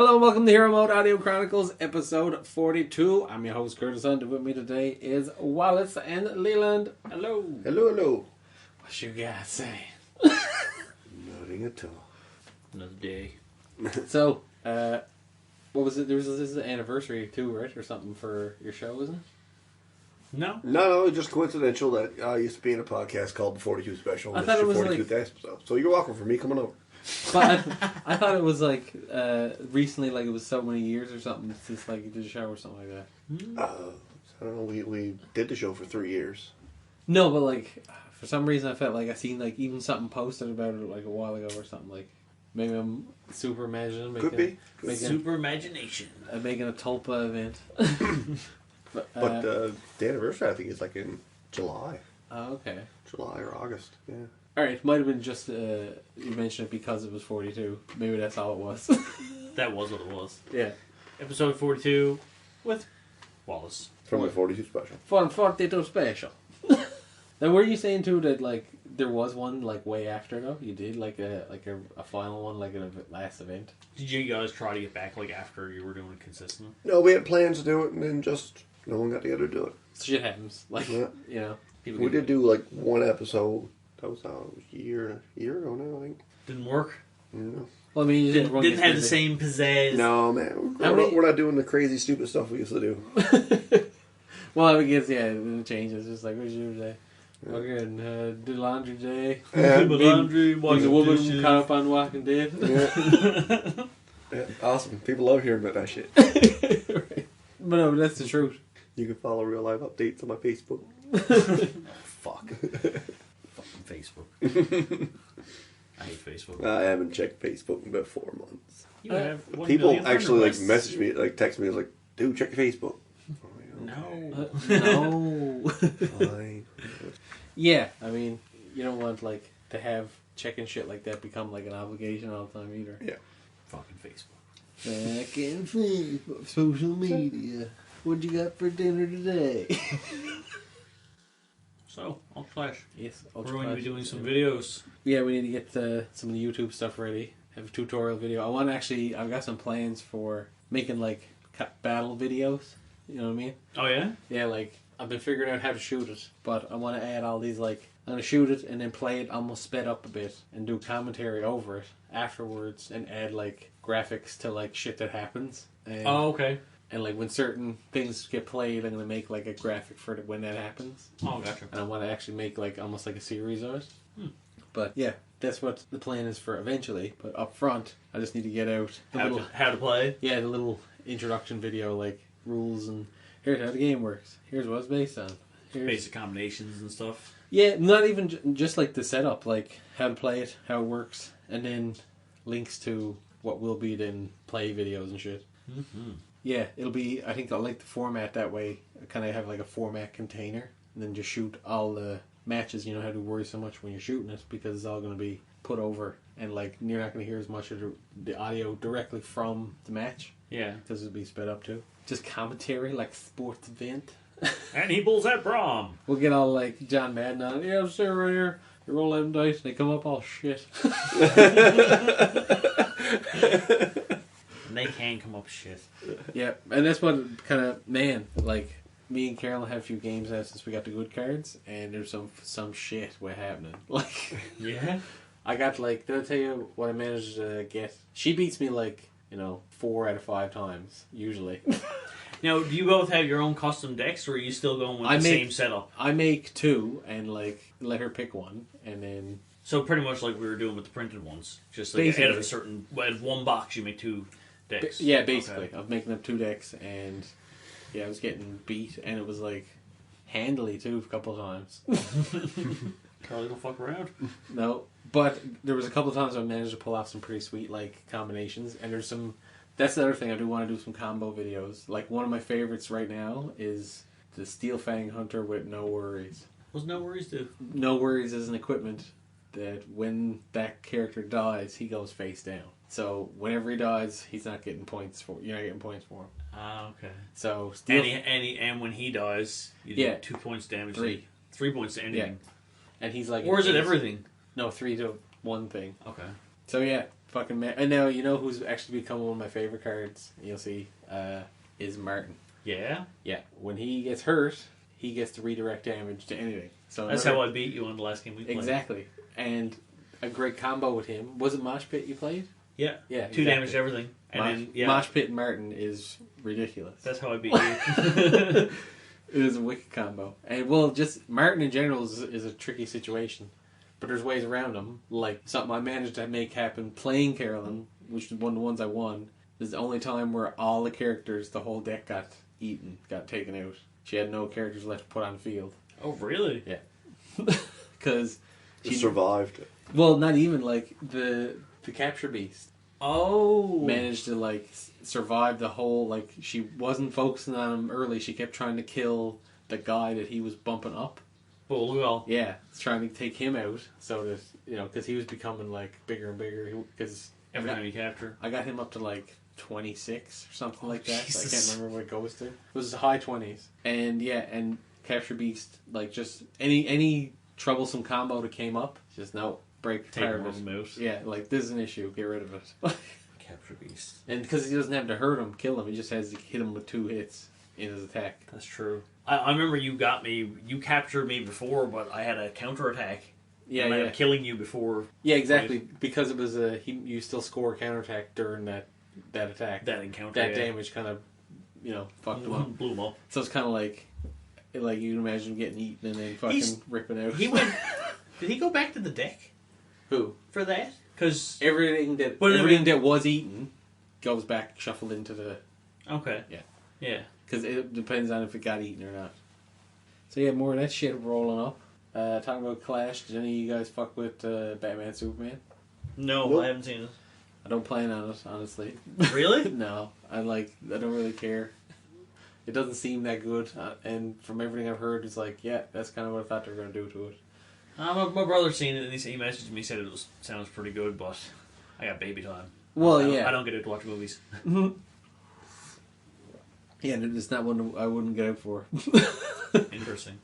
Hello and welcome to Hero Mode Audio Chronicles, episode 42. I'm your host, Curtis, and with me today is Wallace and Leeland. Hello. Hello, hello. What you got to say? Nothing at all. Another day. So, what was it? This is an anniversary too, right? Or something for your show, isn't it? No, it's just coincidental that I used to be in a podcast called The 42 Special. I thought it was 42th episode. So you're welcome for me coming over. But I thought it was like recently, like it was so many years or something since like you did a show or something like that. I don't know. We did the show for 3 years. No, but like for some reason I felt like I seen like even something posted about it like a while ago or something. Like maybe I'm super imagining. Could be. Super imagination. Making a Tulpa event. but the anniversary I think is like in July. Oh, okay. July or August. Yeah. Alright, might have been just you mentioned it because it was 42. Maybe that's all it was. That was what it was. Yeah. Episode 42 with Wallace. From the 42 Special. From 42 Special. Now, were you saying too that like there was one like way after though? You did like a final one, like a last event. Did you guys try to get back like after you were doing it consistently? No, we had plans to do it and then just no one got together to do it. Shit happens. Like, yeah. You know. We did do like one episode. That was a year ago now, I think. Didn't work? Yeah. Well, I mean, you didn't have the same pizzazz. No, man. We're not doing the crazy, stupid stuff we used to do. Well, I guess, yeah, it changes. Just like, what's your day? Yeah. Okay, did laundry day. Yeah. Did laundry, the woman caught up on Walking Dead. Yeah. Yeah, awesome. People love hearing about that shit. Right. But no, that's the truth. You can follow real life updates on my Facebook. Fuck. Fucking Facebook. I hate Facebook. I haven't checked Facebook in about 4 months. You have 1 People million friend actually like requests. message me, like text me, like, dude, check your Facebook. No. No. Fine. Yeah, I mean, you don't want like to have checking shit like that become like an obligation all the time either. Yeah. Fucking Facebook. Back in Facebook, social media. What you got for dinner today? So, Ultra Clash. Yes, We're going to be doing some videos. Yeah, we need to get some of the YouTube stuff ready. Have a tutorial video. I've got some plans for making like battle videos. You know what I mean? Oh, yeah? Yeah, like I've been figuring out how to shoot it, but I want to add all these like I'm gonna shoot it and then play it almost sped up a bit and do commentary over it afterwards and add like graphics to like shit that happens. And, Oh, okay. And like when certain things get played, I'm gonna make like a graphic for it when that happens. Oh, gotcha. And I want to actually make like almost like a series of it. But yeah, that's what the plan is for eventually. But up front, I just need to get out How to play? the little introduction video, like rules and here's how the game works. Here's what it's based on. Here's... Basic combinations and stuff. Yeah, not even just like the setup, like how to play it, how it works, and then links to what will be then play videos and shit. Mm-hmm. Yeah, it'll be, I think I'll like the format that way. Kind of have like a format container and then just shoot all the matches. You don't have to worry so much when you're shooting it because it's all going to be put over and like you're not going to hear as much of the audio directly from the match. Yeah. Because it'll be sped up too. Just commentary like sports event. And he pulls that prom. We'll get all like John Madden on. Yeah, sit right here. You roll them dice and they come up all shit. And they can come up shit. Yeah, and that's what kind of, man, like, me and Carolyn have a few games now since we got the good cards, and there's some shit we're happening. Like, Yeah? I got, like, did I tell you what I managed to get? She beats me, like, 4 out of 5 times, usually. Now, do you both have your own custom decks, or are you still going with the same setup? I make 2, and, like, let her pick one, and then... So pretty much like we were doing with the printed ones. Just like Basically. out of a certain... Out of one box, you make 2 decks. Yeah, basically. Okay. I'm making up 2 decks, and, yeah, I was getting beat, and it was, like, handily, too, a couple of times. Carly don't fuck around. No, but there was a couple of times I managed to pull off some pretty sweet like combinations, and there's some. That's the other thing I do want to do some combo videos. Like one of my favorites right now is the Steel Fang Hunter with No Worries. What's No Worries do? No Worries is an equipment that when that character dies, he goes face down. So whenever he dies, he's not getting points for. You're not getting points for him. Ah, okay. So Steel. And when he dies, you do 2 points damage. 3. 3 points to anything. And he's like. Or is it everything? No, 3 to 1 thing. Okay. So yeah, fucking and now you know who's actually become one of my favorite cards. You'll see, is Martin. Yeah. Yeah. When he gets hurt, he gets to redirect damage to anything. So that's how I beat you on the last game we played. Exactly. And a great combo with him. Was it Mosh Pit you played? Yeah. Yeah. 2 damage to everything. And Mosh Pit Martin is ridiculous. That's how I beat you. It is a wicked combo. And well, just Martin in general is a tricky situation. But there's ways around him. Like something I managed to make happen playing Carolyn, which was one of the ones I won. This is the only time where all the characters, the whole deck got eaten, got taken out. She had no characters left to put on the field. Oh, really? Yeah. Because she survived. Well, not even like the capture beast. Oh. Managed to like survive the whole, like she wasn't focusing on him early. She kept trying to kill the guy that he was bumping up. Oh, well. Yeah, trying to take him out so that, you know, because he was becoming like bigger and bigger. Because every time you capture, I got him up to like 26 or something like that. Jesus. I can't remember what it goes to. It was high 20s, and yeah, and capture beast, like just any troublesome combo that came up, just no. Break take him on the mouse. Yeah, like this is an issue. Get rid of it. Capture beast. And because he doesn't have to hurt him, kill him, he just has to hit him with 2 hits in his attack. That's true. I remember you got me. You captured me before, but I had a counter attack. Yeah, and I yeah. was killing you before. Yeah, exactly. Because it was you still score a counterattack during that attack. That encounter. That damage kind of, you know, fucked him up. Blew him up. So it's kind of like you can imagine getting eaten and then fucking ripping out. He went. Did he go back to the deck? Who? For that? Because everything that was eaten goes back shuffled into the. Okay. Yeah. Yeah. Because it depends on if it got eaten or not. So yeah, more of that shit rolling up. Talking about Clash, did any of you guys fuck with Batman Superman? No, nope. I haven't seen it. I don't plan on it, honestly. Really? No, I don't really care. It doesn't seem that good, and from everything I've heard, it's like, yeah, that's kind of what I thought they were going to do to it. My brother's seen it, and he messaged me, said sounds pretty good, but I got baby time. Well, I don't get out to watch movies. Yeah, it's not one I wouldn't get out for. Interesting.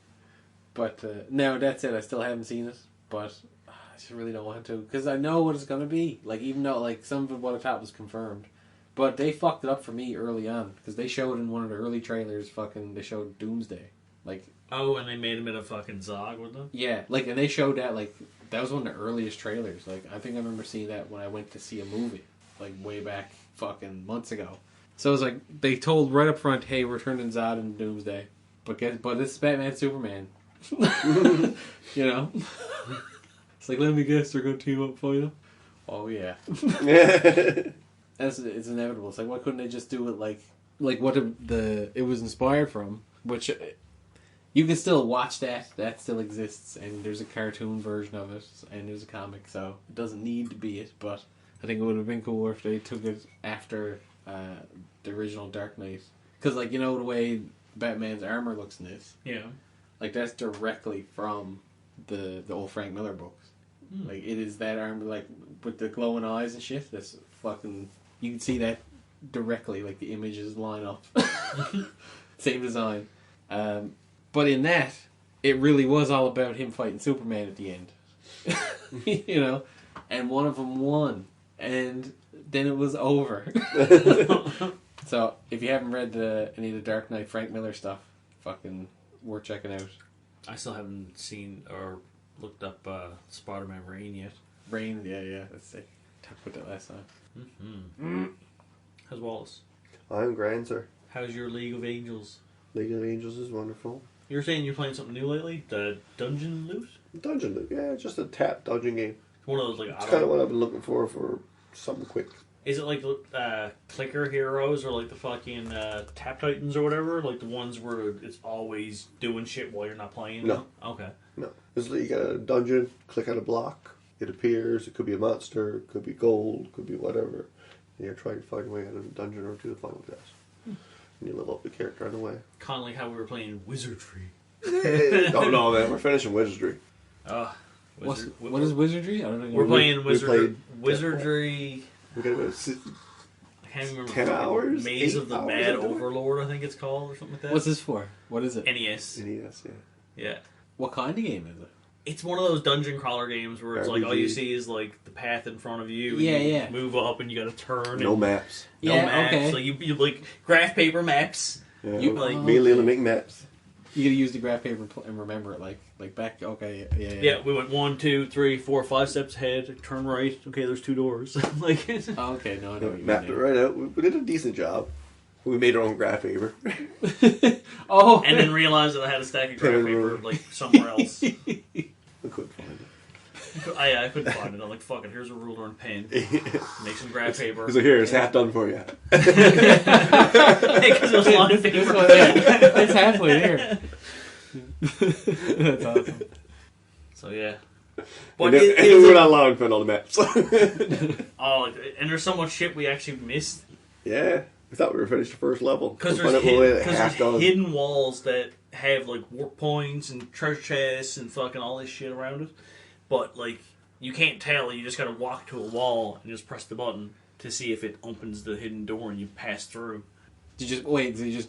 But now that said, I still haven't seen it, but I just really don't want to, because I know what it's going to be. Like, even though like some of what I thought was confirmed, but they fucked it up for me early on, because they showed in one of the early trailers, they showed Doomsday, like. Oh, and they made him in a fucking Zog with them? Yeah, like, and they showed that, like, that was one of the earliest trailers. Like, I think I remember seeing that when I went to see a movie, like, way back fucking months ago. So it was like, they told right up front, hey, we're turning Zod into Doomsday. But this is Batman Superman. You know? It's like, let me guess, they're going to team up for you? Oh, yeah. It's inevitable. It's like, why couldn't they just do it like what it was inspired from? Which, you can still watch that. That still exists. And there's a cartoon version of it. And there's a comic. So it doesn't need to be it. But I think it would have been cooler if they took it after the original Dark Knight. Because, like, you know the way Batman's armor looks in this? Yeah. Like, that's directly from the old Frank Miller books. Like, it is that armor, like, with the glowing eyes and shit. That's fucking... You can see that directly, like, the images line up. Same design. But in that, it really was all about him fighting Superman at the end. You know? And one of them won. And then it was over. So, if you haven't read any of the Dark Knight Frank Miller stuff, fucking worth checking out. I still haven't seen or looked up Spider-Man Reign yet. Reign, yeah. Let's see. Talked about that last time. Mm-hmm. How's Wallace? I'm grand, sir. How's your League of Angels? League of Angels is wonderful. You're saying you're playing something new lately? The Dungeon Loot? Dungeon Loot, yeah, just a tap dungeon game. One of those like. It's kind of what I've been looking for something quick. Is it like clicker heroes or like the fucking tap titans or whatever? Like the ones where it's always doing shit while you're not playing? No. Okay. No. It's like you got a dungeon, click on a block, it appears, it could be a monster, it could be gold, could be whatever. And you're trying to find a way out of a dungeon or two to find what that's. And you level up the character on the way. Kind of like how we were playing Wizardry. Oh no, man, we're finishing Wizardry. What is Wizardry? I don't know. We're playing Wizardry. We got about I can't remember. 10 hours? Maze of the Mad into it? Overlord, I think it's called, or something like that. What's this for? What is it? NES. NES, yeah. Yeah. What kind of game is it? It's one of those dungeon crawler games where it's like all you see is like the path in front of you. Yeah, you yeah. Move up and you got to turn. No maps. No Yeah, maps. okay. So you like graph paper maps. Yeah, You- like me and Leland make maps. You gotta use the graph paper and remember it, like back. Okay, yeah. yeah, we went 1, 2, 3, 4, 5 steps ahead. Turn right. Okay, there's 2 doors. Like Oh, okay, no, I know what you Mapped it mean. right out. We did a decent job. We made our own graph paper. Oh, and then realized that I had a stack of graph Pen and paper ruler. like somewhere else. We couldn't find it. I couldn't find it. I'm like, fuck it. Here's a ruler and pen. Make some graph paper. So here, it's half done for you. Because it was a lot of This paper. one, yeah, it's halfway there. That's awesome. So yeah. And But then, it and was we're like- not allowed to print all the maps. oh, and there's so much shit we actually missed. Yeah, we thought we were finished the first level. Because We'll there's, find out we're half there's done. hidden walls that have like warp points and treasure chests and fucking all this shit around it. But like, you can't tell. You just gotta walk to a wall and just press the button to see if it opens the hidden door and you pass through. You just wait. You just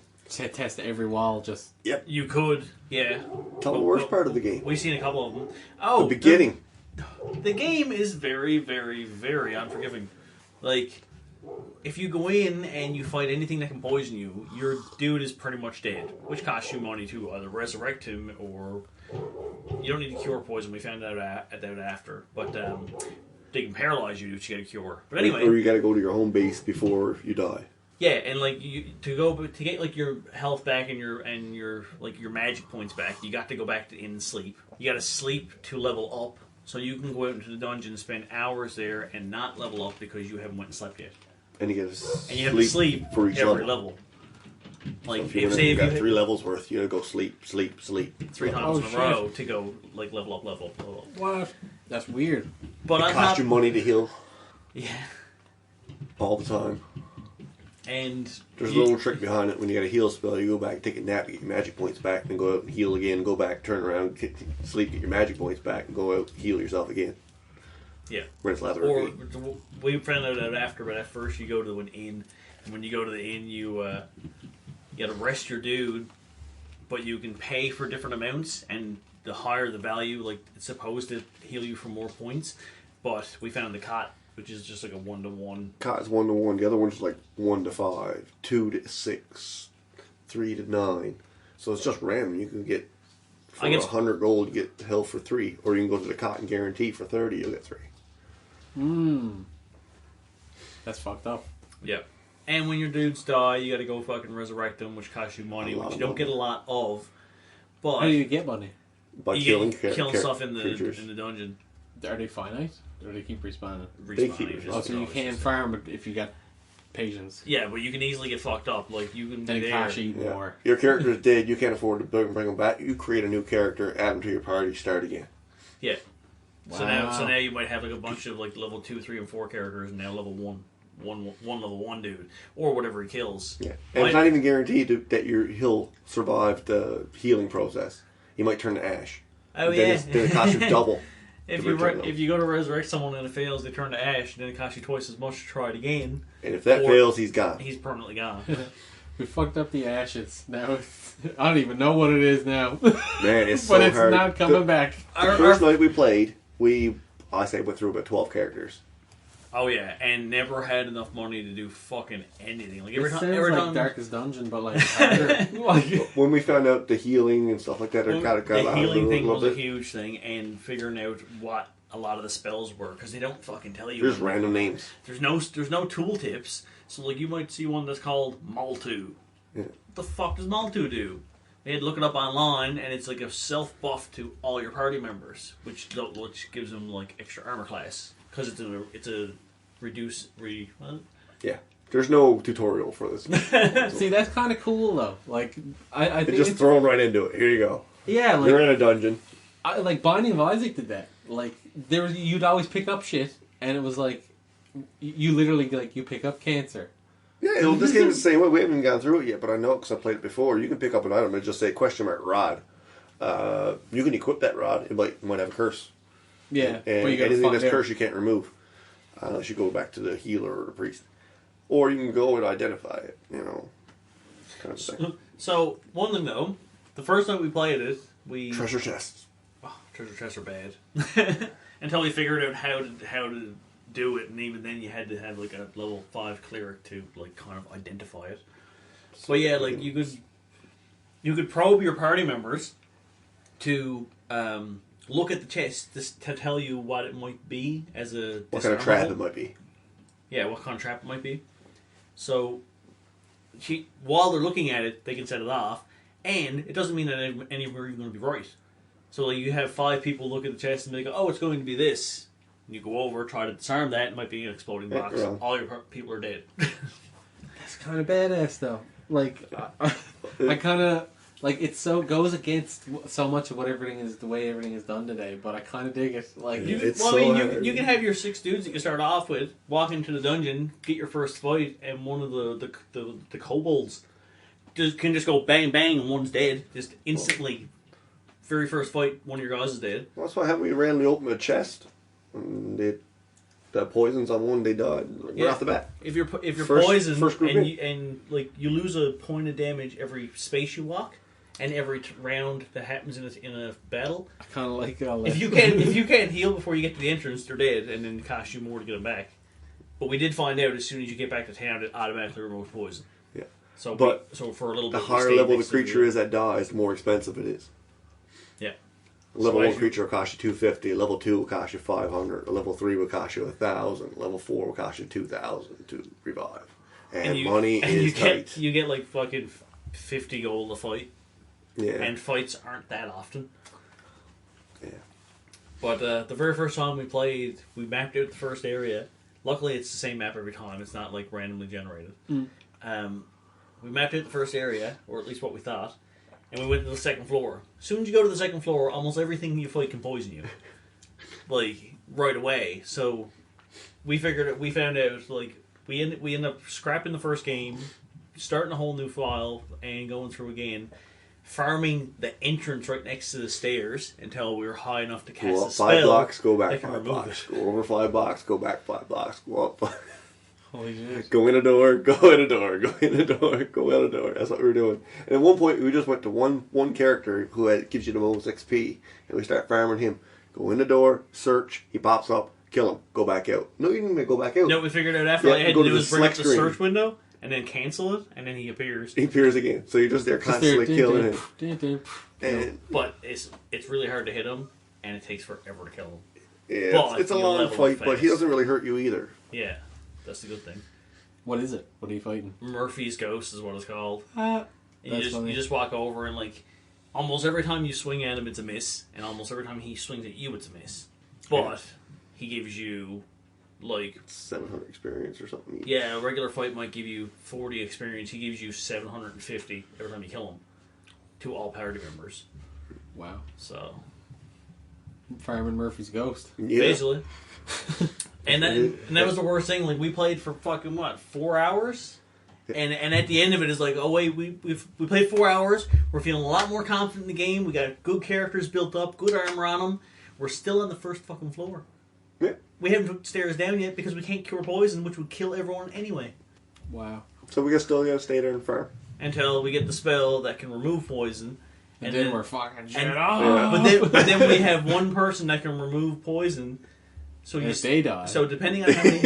test every wall. Just You could, yeah. Tell the worst part of the game. We've seen a couple of them. Oh, The beginning. The game is very, very, very unforgiving. Like, if you go in and you fight anything that can poison you, your dude is pretty much dead, which costs you money to either resurrect him or you don't need to cure poison. We found out after, but they can paralyze you to get a cure. But anyway, Or you gotta go to your home base before you die. yeah, and like to get like your health back and your like your magic points back, you got to go back to in sleep. You got to sleep to level up. So you can go out into the dungeon and spend hours there and not level up because you haven't went and slept yet. And you gotta And you have to sleep for each every level. level. Like, So if you got 3 levels worth, you gotta go sleep. 3 times Oh, in a shit. row to go, like, level up. what? That's weird. But It on costs top... you money to heal Yeah. all the time. And... There's a little trick behind it. When you got a heal spell, you go back, take a nap, get your magic points back, then go out and heal again, go back, turn around, sleep, get your magic points back, and go out, heal yourself again. Yeah. Rinse, lather, Or, repeat. we found out after, but at first you go to an inn. And when you go to the inn, you gotta rest your dude, but you can pay for different amounts, and the higher the value, like, it's supposed to heal you for more points. But we found the cot, which is just like a 1-to-1. Cot is 1 to 1. The other one's like 1 to 5, 2 to 6, 3 to 9. So it's just random. You can get for 100 gold, you get health for 3, or you can go to the cot and guarantee for 30, you'll get 3. That's fucked up. Yep. And when your dudes die, you gotta go fucking resurrect them, which costs you money, which you don't get a lot of. But How do you get money? By you killing get killing stuff in creatures. the dungeon. Are they finite? Or do they keep respawning? They keep Respawning, Oh, so you just- can farm it if you got patience. Yeah, but you can easily get fucked up. Like, you can be Then there. cash eat Yeah. more. Your character's dead, you can't afford to bring them back. You create a new character, add them to your party, start again. Yeah. So Wow. now you might have like a bunch of like level 2, 3, and 4 characters, and now level one level 1 dude, or whatever he kills. Yeah, and it's not even guaranteed that he'll survive the healing process. He might turn to ash. Oh then yeah. then it costs you double. If to you return them. if you go to resurrect someone and it fails, they turn to ash, and then it costs you twice as much to try it again. And if that Or- fails, he's gone. He's permanently gone. We fucked up the ashes. Now I don't even know what it is now. Man, it's but so it's hard. not coming back. The first night we played, I say went through about 12 characters. Oh yeah, and never had enough money to do fucking anything. Like It every sounds time, every like time Darkest Dungeon, but like harder. Like, When we found out the healing and stuff like that, it got the out healing a thing little was a bit. huge thing, and figuring out what a lot of the spells were, because they don't fucking tell you. There's random names. There's no tooltips. So like you might see one that's called Maltu. Yeah. What the fuck does Maltu do? They had to look it up online, and it's like a self buff to all your party members, which gives them like extra armor class because it's a what? Yeah. There's no tutorial for this. see, that's kind of cool though. Like, I It's think just it's, thrown right into it. Here you go. yeah, You're like, in a dungeon. like Binding of Isaac did that. Like, you'd always pick up shit, and it was like, you literally like you pick up cancer. Yeah, this game is the same way. We haven't even gone through it yet, but I know because I played it before. You can pick up an item and just say "rod." You can equip that rod. It might have a curse. Yeah, And but you gotta anything find that's out. cursed you can't remove unless you go back to the healer or the priest. Or you can go and identify it, kind of thing. So one thing though, the first night we played it, we Treasure chests. treasure chests are bad. Until we figured out how to do it, and even then you had to have like a level 5 cleric to like kind of identify it. But yeah, like you could probe your party members to look at the chest to tell you what it might be as a what kind of trap it might be. Yeah, what kind of trap it might be. So while they're looking at it, they can set it off, and it doesn't mean that any of them are even going to be right. So like, you have 5 people look at the chest and they go, "Oh, it's going to be this." And you go over, try to disarm that. It might be an exploding box. Yeah. All your people are dead. That's kind of badass, though. Like, I kind of like it. So goes against so much of what everything is, the way everything is done today. But I kind of dig it. Like, you can have your 6 dudes that you start off with walk into the dungeon, get your first fight, and one of the kobolds can just go bang bang, and one's dead just instantly. Very first fight, one of your guys is dead. Well, that's why haven't we randomly opened a chest? And the poisons on one, they died right off the bat. If you're First poisoned group and like you lose a point of damage every space you walk, and every round that happens in a battle. I kind of like all that. If you can't heal before you get to the entrance, they're dead, and then it costs you more to get them back. But we did find out as soon as you get back to town, it automatically removes poison. Yeah. So for a little the bit, higher level the creature is that dies, the more expensive it is. Yeah. Level 1 creature will cost you $250. Level 2 will cost you $500. Level 3 will cost you $1,000. Level 4 will cost you $2,000 to revive. And money is tight. You get like fucking 50 gold a fight. Yeah. And fights aren't that often. Yeah. But the very first time we played, we mapped out the first area. Luckily, it's the same map every time. It's not like randomly generated. We mapped out the first area, or at least what we thought. And we went to the second floor. As soon as you go to the second floor, almost everything you fight can poison you. Like, right away. So, we found out, like, we end up scrapping the first game, starting a whole new file, and going through again, farming the entrance right next to the stairs until we were high enough to cast a spell. Go up 5 blocks, go back that can 5 remove blocks. it. Go over 5 blocks, go back 5 blocks, go up 5. Holy shit. Go in a door, go in a door, go in a door, go out a door. That's what we were doing. And at one point, we just went to one character who gives you the most XP, and we start farming him. Go in the door, search, he pops up, kill him, go back out. No, you didn't even go back out. No, we figured out after all I had to do was bring up the search window, and then cancel it, and then he appears. He appears again. So you're just there constantly killing him. But it's really hard to hit him, and it takes forever to kill him. Yeah, it's a long fight, but he doesn't really hurt you either. Yeah, that's the good thing. What is it? What are you fighting? Murphy's Ghost is what it's called. You just walk over and like almost every time you swing at him, it's a miss, and almost every time he swings at you, it's a miss. But he gives you like 700 experience or something. Yeah, a regular fight might give you 40 experience. He gives you 750 every time you kill him to all party members. Wow. So Fireman Murphy's Ghost. Yeah. Basically. And that was the worst thing. Like, we played for fucking, 4 hours? And at the end of it, it's like, oh wait, we played 4 hours. We're feeling a lot more confident in the game. We got good characters built up, good armor on them. We're still on the first fucking floor. Yeah. We haven't put stairs down yet because we can't cure poison, which would kill everyone anyway. Wow. So we still gotta stay there and farm. Until we get the spell that can remove poison. And then we're fucking shit and, off. But then we have one person that can remove poison. So if they die. So depending on how many...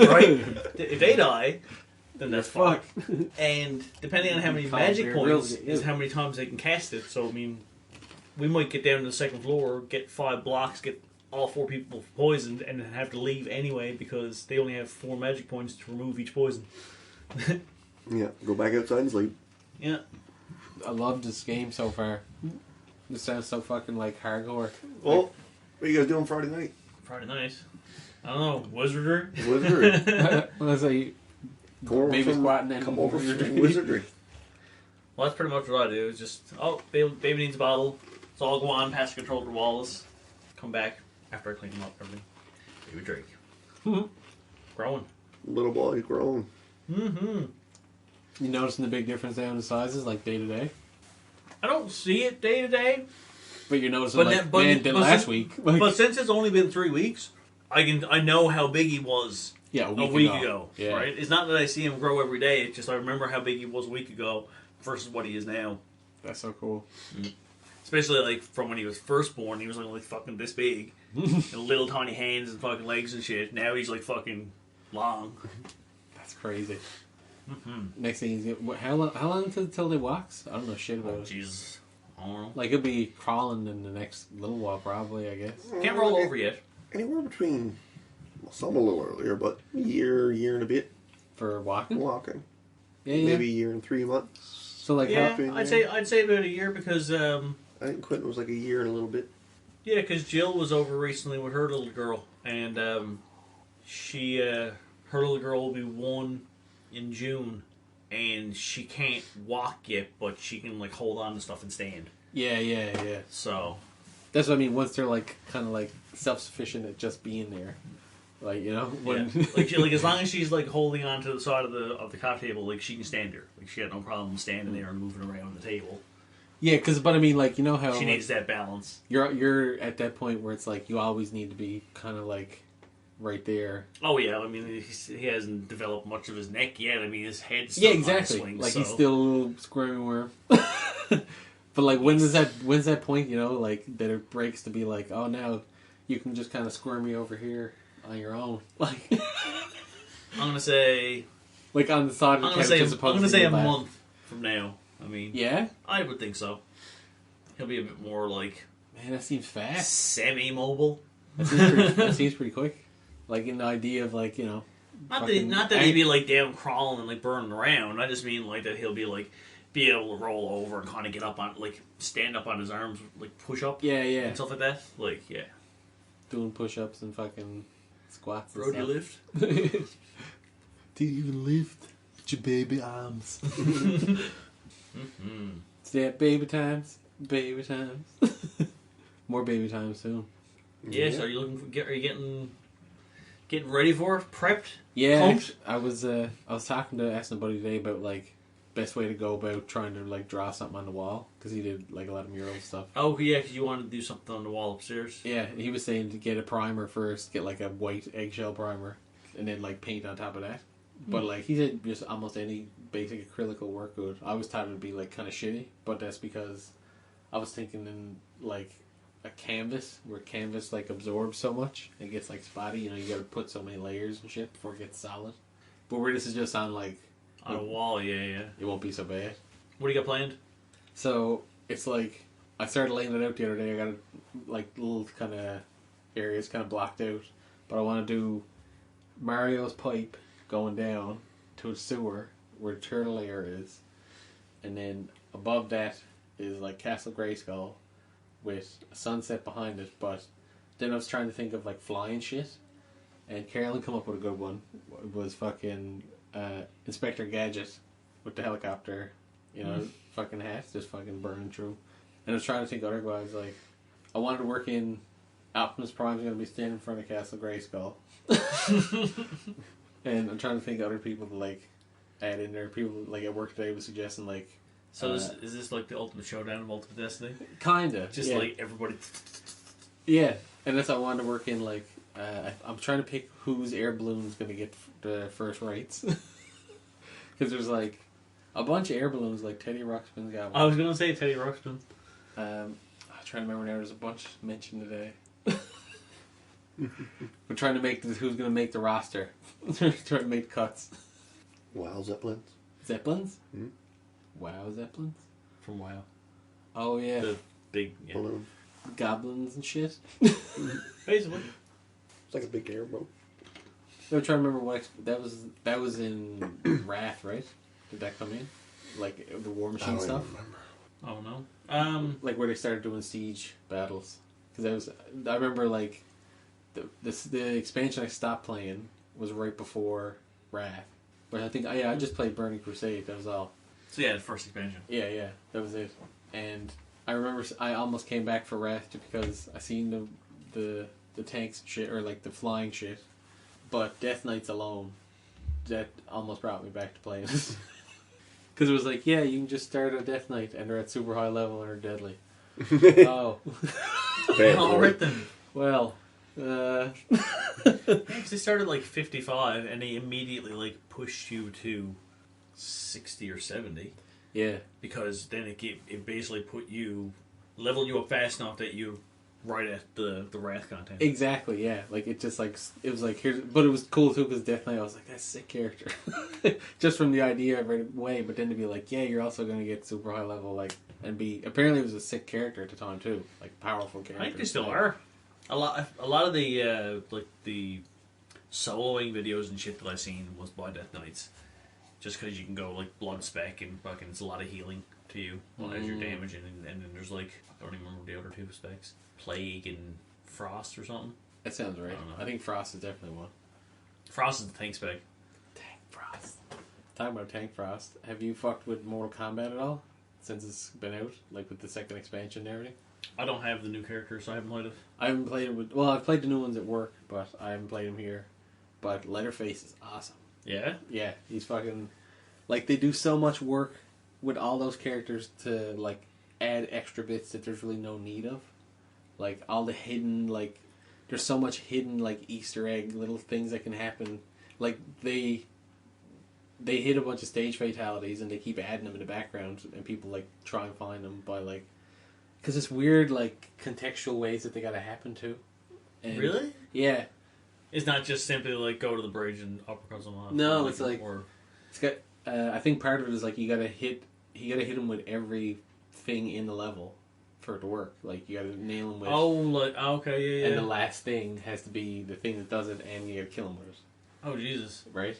right? If they die, then that's fucked. And depending on how many magic points is how many times they can cast it. So, I mean, we might get down to the second floor, get 5 blocks, get all 4 people poisoned, and then have to leave anyway because they only have 4 magic points to remove each poison. Yeah, go back outside and sleep. Yeah. I love this game so far. This sounds so fucking like hardcore. Well, what are you guys doing Friday night? Friday night? I don't know. Wizardry? Wizardry. When I say baby squatting and come over from Wizardry. Well, that's pretty much what I do. It's just, baby needs a bottle. So I'll go on, pass the control to Wallace, come back after I clean him up, everything. Baby drink. Growing. Little boy grown. Mm-hmm. You noticing the big difference there in the sizes, like day to day? I don't see it day to day. But you're noticing, last week. Like, but since it's only been 3 weeks, I know how big he was a week ago. Yeah. Right? It's not that I see him grow every day. It's just I remember how big he was a week ago versus what he is now. That's so cool. Especially like from when he was first born, he was like fucking this big, and little tiny hands and fucking legs and shit. Now he's like fucking long. That's crazy. Next thing he's how long until they walks? I don't know shit about it. Jesus, I don't know. Like he'll be crawling in the next little while, probably. I guess. Can't roll over yet. Anywhere between, well, some a little earlier, but year and a bit For walking. walking. Yeah. Maybe a year and 3 months. So like Yeah, how? I'd say about a year because I think Quentin was like a year and a little bit. yeah, because Jill was over recently with her little girl, and she her little girl will be 1 in June, and she can't walk yet, but she can like hold on to stuff and stand. Yeah. So That's what I mean. Once they're like kind of like self-sufficient at just being there, like when like as long as she's like holding on to the side of the coffee table, like she can stand there. Like she got no problem standing there and moving around the table. yeah, but I mean like how She needs that balance. you're at that point where it's like you always need to be kind of like right there. Oh yeah, I mean he hasn't developed much of his neck yet. I mean his head's Yeah, still exactly. on a swing, Like so. he's still a little squirmy worm. But like when's that point, like that it breaks to be like, oh now you can just kind of squirmy over here on your own. Like I'm gonna say like on the side of the couch as I'm opposed gonna to say the a back. month from now. I mean, Yeah? I would think so. He'll be a bit more like Man, that seems fast. semi-mobile. That seems pretty quick. Like in the idea of like, Not that he'd be like down crawling and like burning around. I just mean like that he'll be like be able to roll over and kind of get up on like stand up on his arms, like push up, Yeah. and stuff like that. Like Doing push-ups and fucking squats and road you stuff. lift. Do you even lift with your baby arms? Yeah, baby times. Baby times. More baby times soon. Yeah. So are you looking for? Are you getting ready for it? Prepped? Yeah, Pumped? I was talking to asking a buddy today about like best way to go about trying to like draw something on the wall because he did like a lot of mural stuff. Oh yeah, because you wanted to do something on the wall upstairs. Yeah, he was saying to get a primer first, get like a white eggshell primer, and then like paint on top of that. But like he said, just almost any basic acrylic will work good. I was thought it would be like kind of shitty, but that's because I was thinking in like a canvas where canvas like absorbs so much and gets like spotty. You got to put so many layers and shit before it gets solid. But where this is just on like On a wall, yeah. it won't be so bad. What do you got planned? So it's like I started laying it out the other day. I got like little kind of areas kind of blocked out, but I want to do Mario's pipe going down to a sewer where the turtle lair is, and then above that is like Castle Grayskull with a sunset behind it. But then I was trying to think of like flying shit, and Carolyn come up with a good one. It was fucking Inspector Gadget with the helicopter, fucking hat just fucking burning through. And I was trying to think otherwise, like I wanted to work in Optimus Prime's going to be standing in front of Castle Grayskull. And I'm trying to think of other people to like add in there. People like at work today was suggesting like. So is this like the ultimate showdown of Ultimate Destiny? Kinda. Just like everybody. Yeah, and that's what I wanted to work in. Like I'm trying to pick whose air balloon is going to get the first rights. Because there's like a bunch of air balloons. Like Teddy Ruxpin's got one. I was gonna say Teddy Ruxpin. I'm trying to remember now. There's a bunch mentioned today. We're trying to make who's going to make the roster. Trying to make cuts. Wow, Zeppelins. Zeppelins? Hmm? Wow, Zeppelins? From WoW. Oh yeah, The big Balloon. goblins and shit. Basically. It's like a big airboat. I'm trying to remember what that was in Wrath, right? Did that come in? Like the War Machine stuff? Oh no. Like where they started doing siege battles. Because I remember like the expansion I stopped playing was right before Wrath. But I think I just played Burning Crusade. That was all. So yeah, the first expansion. Yeah, that was it. And I remember I almost came back for Wrath just because I seen the tanks and shit, or like the flying shit. But Death Knights alone, that almost brought me back to playing. Because it was like, yeah, you can just start a Death Knight and they're at super high level and are deadly. Oh. Alright then. Well, Yeah, 'cause they started like 55 and they immediately like pushed you to 60 or 70. yeah. Because then it basically put you level you up fast enough that you right at the wrath content. Exactly, yeah. Like it just like it was like here's, but it was cool too because definitely I was like that's a sick character, just from the idea right away. But then to be like, yeah, you're also gonna get super high level like and be apparently it was a sick character at the time too, like powerful character. I think they still are. A lot of the like the soloing videos and shit that I've seen was by Death Knights, just because you can go like blood spec and fucking it's a lot of healing to you as you're damaging, and then there's like I don't even remember the other two specs, plague and frost or something. That sounds right. I think frost is definitely one. Frost is the tank spec. Tank frost. Talking about tank frost, have you fucked with Mortal Kombat at all since it's been out, like with the second expansion and everything? I don't have the new characters, so I haven't played it. I haven't played it with. Well, I've played the new ones at work, but I haven't played them here. But Leatherface is awesome. Yeah? Yeah, he's fucking... Like, they do so much work with all those characters to, like, add extra bits that there's really no need of. Like, all the hidden, like... There's so much hidden, like, Easter egg little things that can happen. Like, they hit a bunch of stage fatalities and they keep adding them in the background and people, like, try and find them by, like... Because it's weird, like, contextual ways that they gotta happen to. And, really? Yeah. It's not just simply like go to the bridge and uppercut them off. No, it's like it's got. I think part of it is like you gotta hit him with every thing in the level for it to work. Like you gotta nail him with. Oh, like okay, yeah. And the last thing has to be the thing that does it, and you gotta kill him with it. Oh Jesus! Right?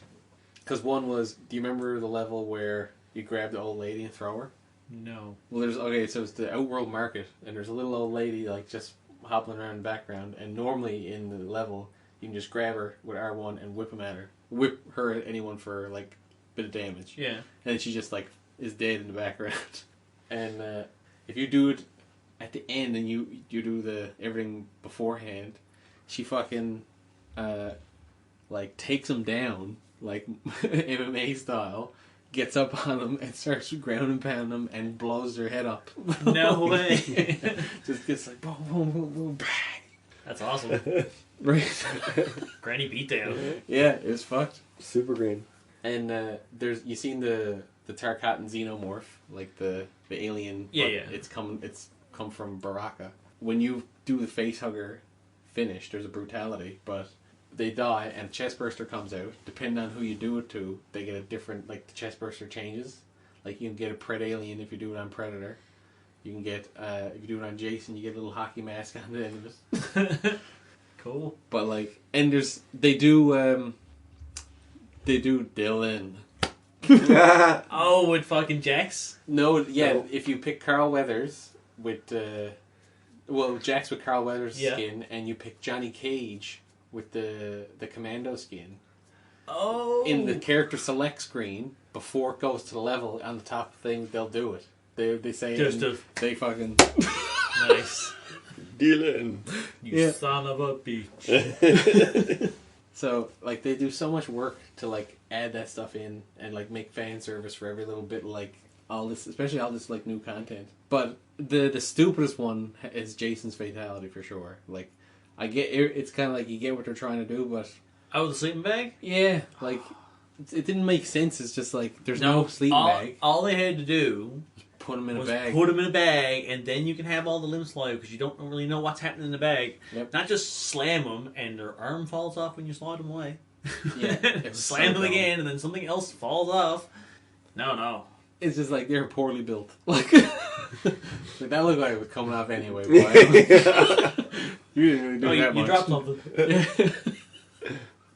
Because one was. Do you remember the level where you grab the old lady and throw her? No. Well, so it's the Outworld Market, and there's a little old lady like just hobbling around in the background, and normally in the level. You can just grab her with R1 and whip her at anyone for like a bit of damage. Yeah. And then she just like is dead in the background. And if you do it at the end and you do the everything beforehand, she fucking like takes him down like MMA style, gets up on him and starts ground and pound him and blows their head up. No way. Just gets like boom boom boom boom bang. That's awesome. Right. Granny beatdown. Yeah, it was fucked. Super green. And there's you seen the Tarkatan xenomorph, like the alien. Yeah, but yeah. It's come from Baraka. When you do the face hugger finish, there's a brutality, but they die and a chest burster comes out. Depending on who you do it to, they get a different like the chest burster changes. Like you can get a Pred alien if you do it on Predator. You can get if you do it on Jason, you get a little hockey mask on the end of it. Cool. But like, and they do Dylan. Oh, with fucking Jax? No, yeah. No. If you pick Carl Weathers with Jax with Carl Weathers skin, and you pick Johnny Cage with the Commando skin. Oh. In the character select screen before it goes to the level on the top thing, they'll do it. They say they fucking nice. Dylan. You son of a bitch. So, like, they do so much work to, like, add that stuff in and, like, make fan service for every little bit, like, all this, especially all this, like, new content. But the stupidest one is Jason's fatality, for sure. Like, I get, it's kind of like you get what they're trying to do, but... Oh, the sleeping bag? Yeah, like, it didn't make sense. It's just, like, there's no sleeping bag. All they had to do... Put them in a bag. Put them in a bag, and then you can have all the limbs fly out because you don't really know what's happening in the bag. Yep. Not just slam them and their arm falls off when you slide them away. Yeah. Slam them again, and then something else falls off. No. It's just like they're poorly built. Like that looked like it was coming off anyway. Boy. You didn't really do that much. You dropped something.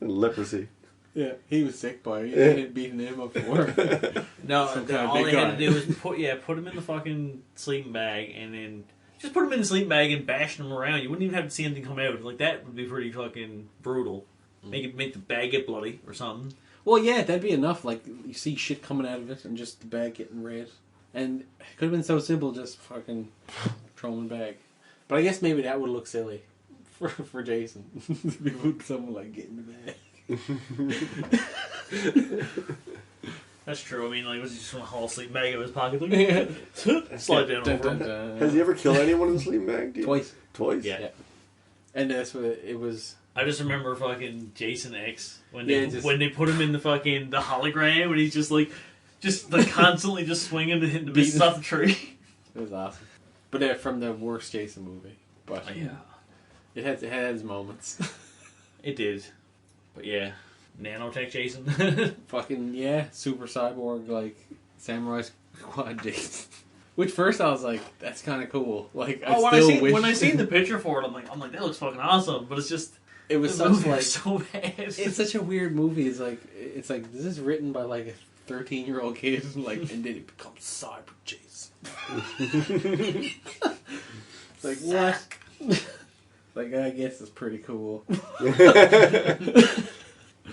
Leprosy. Yeah, he was sick, boy. You had beaten him up for. No, all they had to do was put him in the fucking sleeping bag, and then just put him in the sleeping bag and bash him around. You wouldn't even have to see anything come out. Like that would be pretty fucking brutal. Make the bag get bloody or something. Well, yeah, that'd be enough. Like you see shit coming out of it, and just the bag getting red. And it could have been so simple, just fucking throw him in bag. But I guess maybe that would look silly for Jason. Would someone like get in the bag? That's true. I mean, like, was he just going to haul a sleeping bag out of his pocket? Like, slide down over him. Has he ever killed anyone in the sleeping bag? Twice. Yeah. And that's what it was. I just remember fucking Jason X when they put him in the fucking the hologram and he's just constantly just swinging and hitting the misses off the tree. It was awesome. But from the worst Jason movie. But Yeah. it had its moments. It did. But yeah. Nanotech Jason. Fucking, yeah. Super cyborg, like, samurai squad Jason. Which first I was like, that's kind of cool. Like, I still wish... when I seen the picture for it, I'm like, that looks fucking awesome. But it's just... It was the such movie like... was so bad. It's such a weird movie. It's like, this is written by like a 13-year-old kid, like, and then it becomes Cyber Jason. It's like, what? Like, I guess it's pretty cool.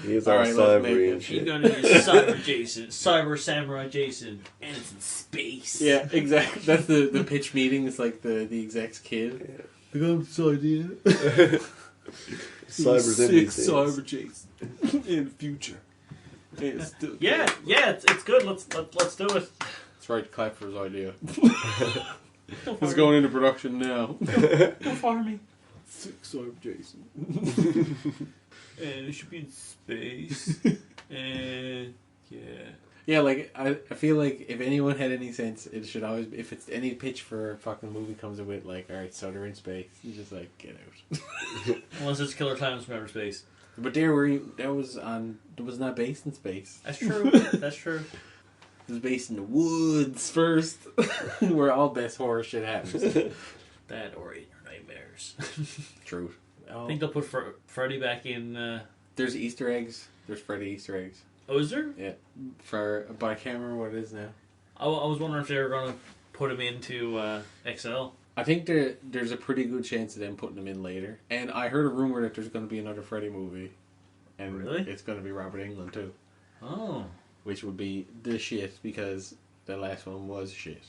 He is all Alright, cybery and You're shit. gonna be Cyber Jason, Cyber Samurai Jason, and it's in space. Yeah, exactly. That's the pitch meeting. It's like the exec's kid. I got this idea. Cyber's in Sick these days. Cyber Jason in the future. And it's still Yeah, it's good. Let's do it. That's right, clap for his idea. Don't It's fire going into production now. me. Don't fire me. Sick Cyber Jason. And it should be in space. And yeah. Yeah, like, I feel like if anyone had any sense, it should always be, if it's any pitch for a fucking movie comes with, like, alright, so they're in space, you just, like, get out. Unless it's Killer Clowns from Outer Space. But that was not based in space. That's true. That's true. It was based in the woods first, where all best horror shit happens. That or in your nightmares. True. I think they'll put Freddy back in. There's Easter eggs. There's Freddy Easter eggs. Oh, is there? Yeah. But I can't remember what it is now. I was wondering if they were going to put him into XL. I think there's a pretty good chance of them putting them in later. And I heard a rumor that there's going to be another Freddy movie. And Really? it's going to be Robert Englund too. Oh. Which would be the shit because the last one was shit.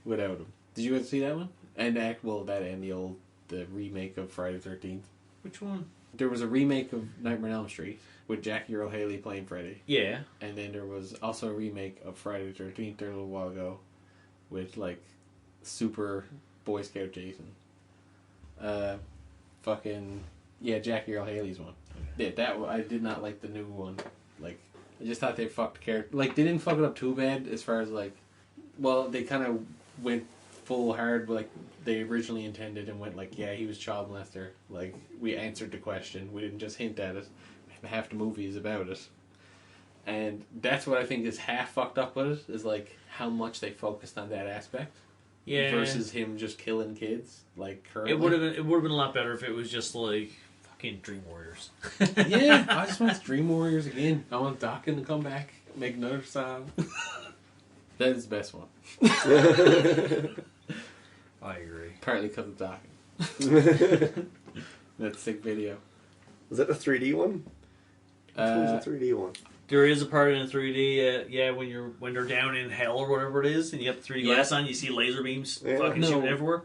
Without him. Did you ever see that one? And that and the remake of Friday the 13th. Which one? There was a remake of Nightmare on Elm Street with Jackie Earle Haley playing Freddy. Yeah. And then there was also a remake of Friday the 13th there a little while ago with, like, super Boy Scout Jason. Jackie Earle Haley's one. Yeah, I did not like the new one. Like, I just thought they fucked the character. Like, they didn't fuck it up too bad as far as, like, well, they kind of went full hard, like they originally intended and went like, yeah, he was child molester. Like, we answered the question. We didn't just hint at it. Half the movie is about it. And that's what I think is half fucked up with it, is like how much they focused on that aspect. Yeah. Versus him just killing kids, like currently. It would have been a lot better if it was just like fucking Dream Warriors. Yeah, I just want Dream Warriors again. I want Dokken to come back, make another song. That is the best one. I agree. Partly because of Dokken. That sick video. Was that the 3D one? Which one's the 3D one? There is a part in 3D, when they're down in hell or whatever it is, and you got the 3D glass on, you see laser beams fucking shooting everywhere.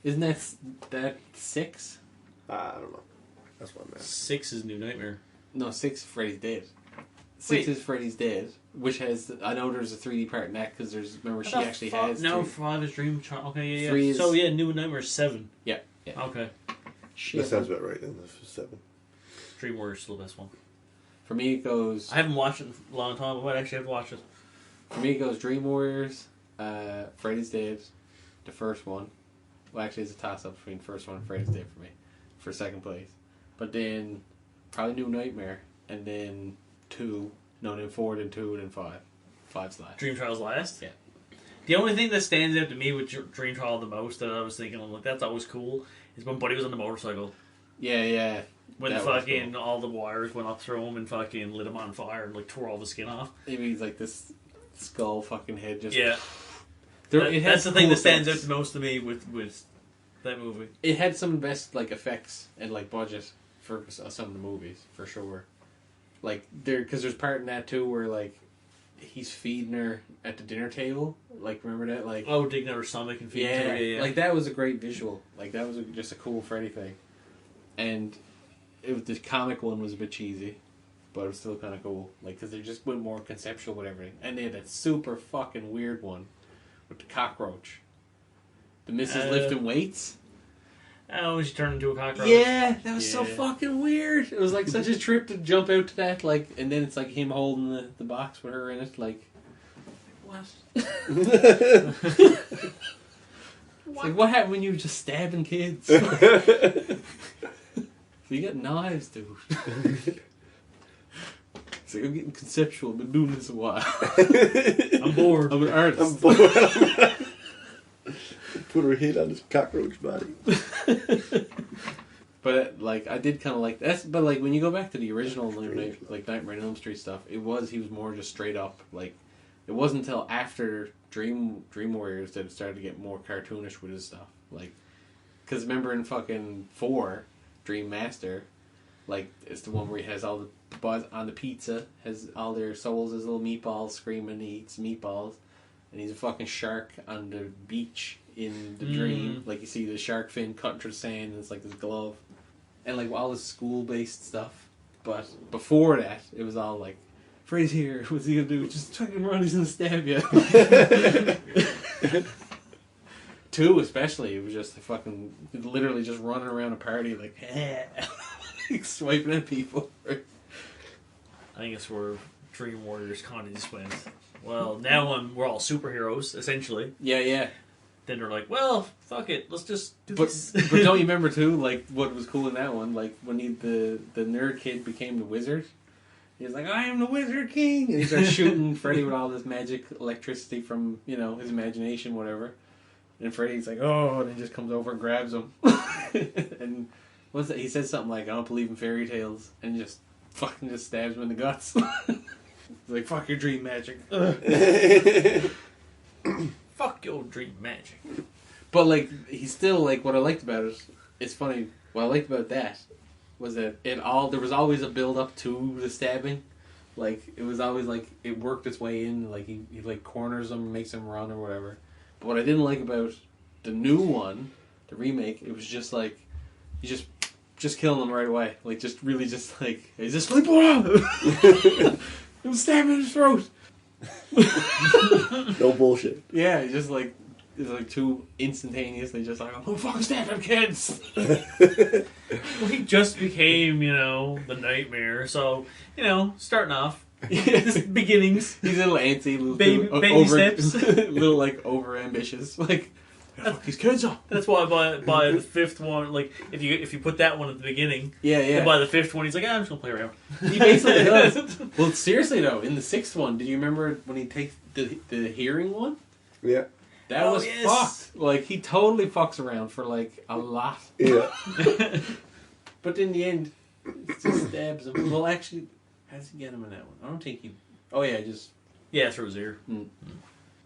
Isn't that 6? I don't know. That's what I meant. 6 is New Nightmare. No, 6 Freddy's Dead. 6 is Freddy's Dead, which has, I know there's a 3D part in that, because remember, she actually has... No, 5 is Dream Child. Okay, yeah. 3 is... So, yeah, New Nightmare is 7. Yeah. Okay. That sounds about right, then. That's 7. Dream Warriors is still the best one. For me, it goes... I haven't watched it in a long time, but I might actually have to watch it. For me, it goes Dream Warriors, Freddy's Dead, the first one. Well, actually, it's a toss-up between the first one and Freddy's Dead for me, for second place. But then, probably New Nightmare, and then 2, then 4, then 2, then 5. 5's last. Dream Child's last? Yeah. The only thing that stands out to me with Dream Child the most that I was thinking, I'm like, that's always cool, is when Buddy was on the motorcycle. Yeah. When that fucking cool. all the wires went up through him and fucking lit him on fire and like tore all the skin off. Maybe he's like this skull fucking head just... Yeah. It That's the thing cool that stands out effects. the most to me with that movie. It had some of the best like effects and like budget for some of the movies, for sure. Like, because there's part in that too where like he's feeding her at the dinner table. Like, remember that? Like, Digging out her stomach and feeding yeah, her. Yeah. like that was a great visual. Like, that was just a cool Freddy thing. And the comic one was a bit cheesy, but it was still kind of cool. Like, because they just went more conceptual with everything. And they had that super fucking weird one with the cockroach. The Mrs. Lifting Weights. Oh, she turned into a cockroach. Yeah, that was so fucking weird. It was like such a trip to jump out to that, like, and then it's like him holding the box with her in it, like, what? It's like, what happened when you were just stabbing kids? You got knives, dude. It's like, I'm getting conceptual. I've been doing this a while. I'm bored. I'm an artist. I'm bored. Put her head on this cockroach body. But like, I did kind of like that. But like, when you go back to the original like Nightmare on Elm Street stuff, he was more just straight up like. It wasn't until after Dream Warriors that it started to get more cartoonish with his stuff. Like, because remember in fucking 4, Dream Master, like it's the one where he has all the buzz on the pizza, has all their souls as little meatballs screaming. He eats meatballs, and he's a fucking shark on the beach in the dream. Like you see the shark fin cutting through the sand, and it's like this glove, and like all this school based stuff. But before that, it was all like. Freddy's here. What's he gonna do? Just fucking run. He's gonna stab you. 2 especially. It was just literally just running around a party like, like swiping at people. I think it's where Dream Warriors kind of just went. Well, now we're all superheroes essentially. Yeah. Then they're like, well, fuck it. Let's just do this. But don't you remember too? Like what was cool in that one? Like when the nerd kid became the wizard. He's like, I am the Wizard King! And he starts shooting Freddy with all this magic electricity from, his imagination, whatever. And Freddy's like, oh, and he just comes over and grabs him. And what's that? He says something like, I don't believe in fairy tales. And just fucking just stabs him in the guts. He's like, fuck your dream magic. Fuck your dream magic. But, like, he's still, like, what I liked about it, it's funny, what I liked about that was that there was always a build up to the stabbing. Like it was always like it worked its way in, like he like corners him, makes him run or whatever. But what I didn't like about the new one, the remake, it was just like you just killing him right away. Like just really just like he's asleep around. I'm stabbing his throat. No bullshit. Yeah, it's just like it's like too instantaneously just like, oh fucking stab them kids. Well, he just became, the nightmare. So, starting off, beginnings. He's a little antsy, little baby steps, little like over ambitious. Like, fuck these kids up. That's why by the 5th one, like if you put that one at the beginning, yeah. By the 5th one, he's like, I'm just gonna play around. He basically does. Well, seriously though, in the 6th one, did you remember when he takes the hearing one? Yeah. That was fucked. Like, he totally fucks around for, like, a lot. Yeah. But in the end, it just stabs him. Well, actually, how does he get him in that one? I don't think he... Oh, yeah, just... Yeah, through his ear.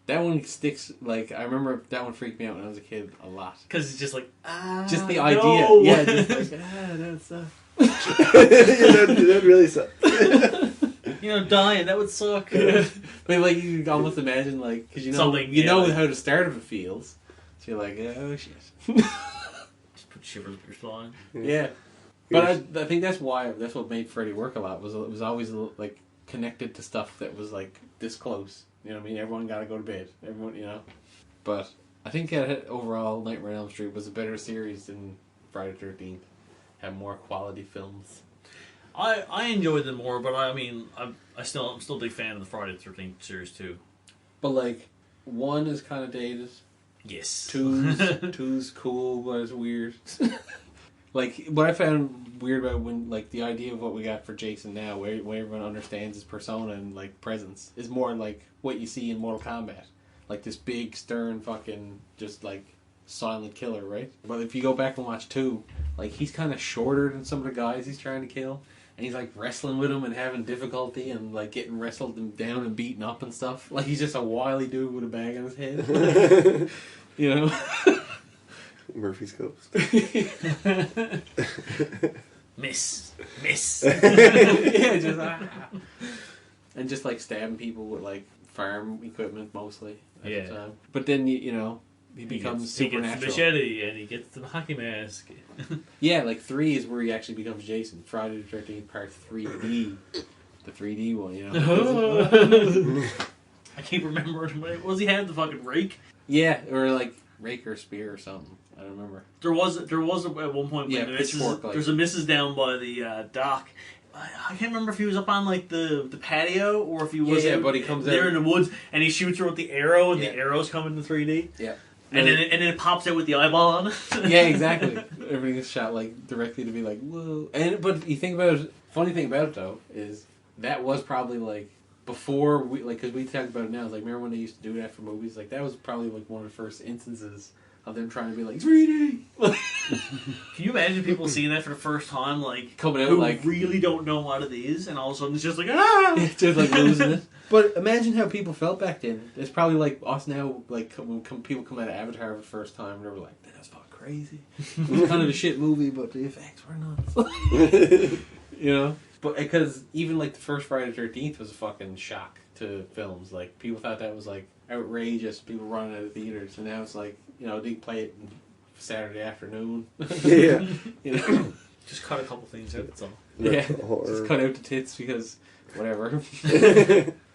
That one sticks... Like, I remember that one freaked me out when I was a kid a lot. Because it's just like, just the no. idea. Yeah, just like, that sucks. That really sucks. Dying, that would suck. But like you can almost imagine like because Something, know how the start of it feels, so you're like, oh shit. Just put shivers up your spine. Yeah, but I think that's what made Freddy work a lot. It was always like connected to stuff that was like this close. You know what I mean? Everyone got to go to bed. Everyone, But I think overall, Nightmare on Elm Street was a better series than Friday the 13th. Had more quality films. I enjoyed them more, but I'm still a big fan of the Friday the 13th series too. But like 1 is kind of dated. Yes. 2's cool, but it's weird. Like what I found weird about when like the idea of what we got for Jason now, where everyone understands his persona and like presence, is more like what you see in Mortal Kombat, like this big stern fucking just like silent killer, right? But if you go back and watch 2, like he's kind of shorter than some of the guys he's trying to kill. And he's like wrestling with him and having difficulty and like getting wrestled down and beaten up and stuff. Like he's just a wily dude with a bag on his head. Murphy's Ghost. Miss. Yeah, just and just like stabbing people with like farm equipment mostly at the time. But then he becomes supernatural. He gets the machete and he gets the hockey mask. Yeah, like 3 is where he actually becomes Jason. Friday the 13th Part 3D. The 3D one, I can't remember. Was he had the fucking rake? Yeah, or like rake or spear or something. I don't remember. There was at one point when there's a missus down by the dock. I can't remember if he was up on like the patio or if he was but he comes there out in the woods and he shoots her with the arrow and the arrow's coming to 3D. Yeah. And then it pops out with the eyeball on it. Yeah, exactly. Everything is shot like directly to be like, whoa. But you think about it, funny thing about it though is that was probably like before we like because we talk about it now. It's like remember when they used to do that for movies? Like that was probably like one of the first instances of them trying to be like 3D. Can you imagine people seeing that for the first time, like coming out who like really don't know what it is, and all of a sudden it's just like ah, it's just like losing it. But imagine how people felt back then. It's probably like us now. Like when people come out of Avatar for the first time, they were like, "That's fucking crazy." It was kind of a shit movie, but the effects were nuts. You know. But because even like the first Friday the 13th was a fucking shock to films. Like people thought that was like outrageous. People running out of theaters, and now it's like they play it Saturday afternoon. Yeah. You know, just cut a couple things out. That's all. Yeah, just cut out the tits because whatever.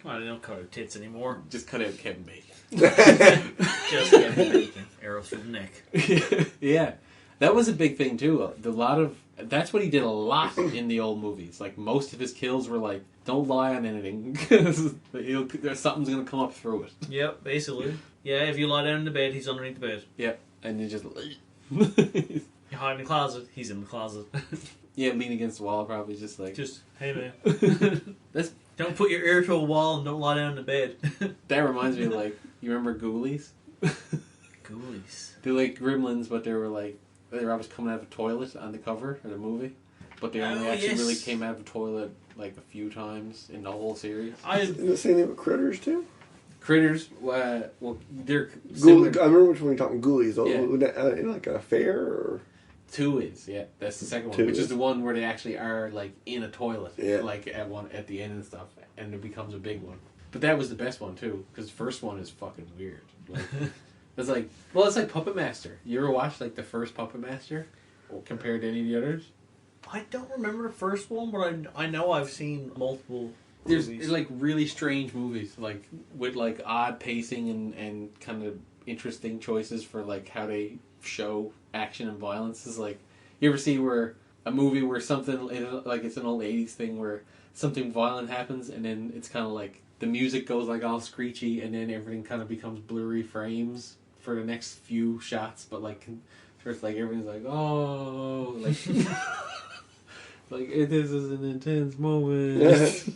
I don't cut out tits anymore. Just cut out Kevin Bacon. Just Kevin Bacon. Arrows through the neck. Yeah, that was a big thing too. That's what he did a lot in the old movies. Like most of his kills were like, don't lie on anything because something's gonna come up through it. Yep, basically. Yeah, if you lie down in the bed, he's underneath the bed. Yep, and you just you hide in the closet, he's in the closet. Yeah, lean against the wall, probably just like hey man. Don't put your ear to a wall and don't lie down in the bed. That reminds me of like you remember Ghoulies? Ghoulies. They're like gremlins, but they were always coming out of a toilet on the cover of the movie. But they only really came out of a toilet like a few times in the whole series. Isn't the same thing with Critters too? Critters, well, they're I remember which one you're talking. Ghoulies, Yeah. In like a fair or 2 is, yeah, that's the second one, 2 which is is the one where they actually are like in a toilet, Yeah. like at the end and stuff, and it becomes a big one. But that was the best one too, because the first one is fucking weird. Like, it's like Puppet Master. You ever watch like the first Puppet Master compared to any of the others? I don't remember the first one, but I know I've seen multiple. There's movies. like really strange movies, like with like odd pacing and kind of interesting choices for like how they show action and violence. Is like you ever see where a movie where something like it's an old 80s thing where something violent happens and then it's kind of like the music goes like all screechy and then everything kind of becomes blurry frames for the next few shots, but like first like everything's like oh like like this is an intense moment.